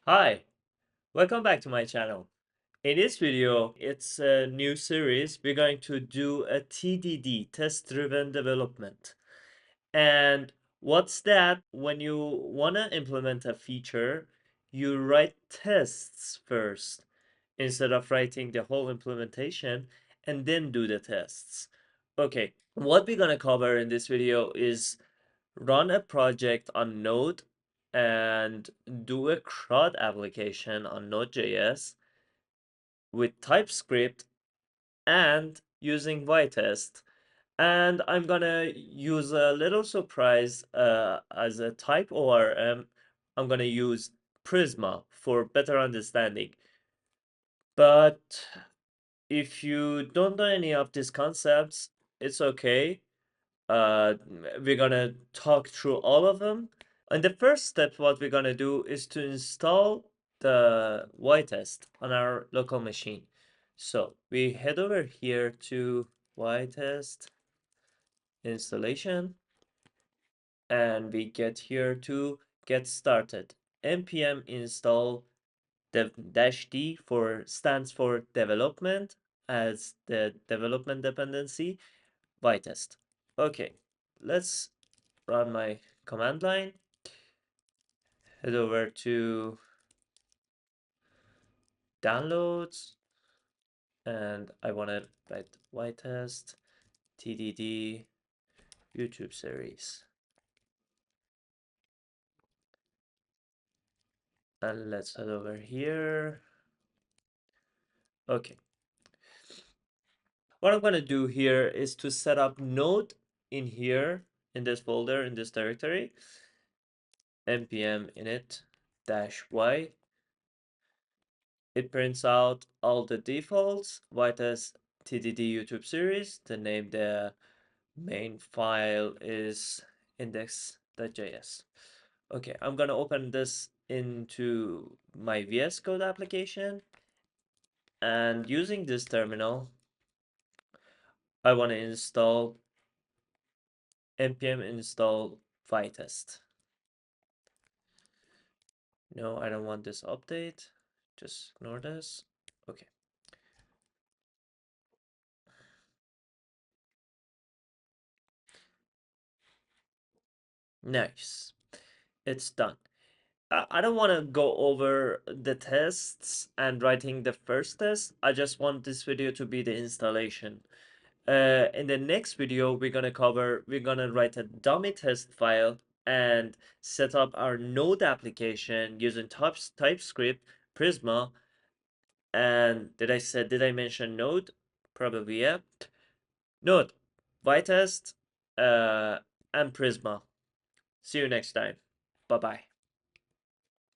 Hi, welcome back to my channel. In this video, it's a new series. We're going to do a TDD, test-driven development. And what's that? When you want to implement a feature, you write tests first instead of writing the whole implementation and then do the tests. Okay, what we're going to cover in this video is run a project on Node and do a CRUD application on Node.js with TypeScript and using Vitest. And I'm gonna use a little surprise as a type ORM. I'm gonna use Prisma for better understanding. But if you don't know any of these concepts, it's okay. Uh, we're gonna talk through all of them. And the first step, what we're gonna do is to install the Vitest on our local machine. So we head over here to Vitest installation, and we get here to get started. npm install dev-d for stands for development as the development dependency Vitest. Okay, let's run my command line, head over to downloads, and I want to write Vitest TDD YouTube series. And let's head over here. Okay. What I'm going to do here is to set up Node in here, in this folder, in this directory, npm init -y. It prints out all the defaults, Vitest TDD YouTube series. The name the main file is index.js. Okay, I'm gonna open this into my VS Code application, and using this terminal, I want to install npm install Vitest. No, I don't want this update. Just ignore this. Okay. Nice. It's done. I don't want to go over the tests and writing the first test. I just want this video to be the installation. In the next video, we're gonna write a dummy test file and set up our Node application using TypeScript, Prisma, and did I mention Node? Probably, yeah. Node, Vitest, and Prisma. See you next time. Bye bye.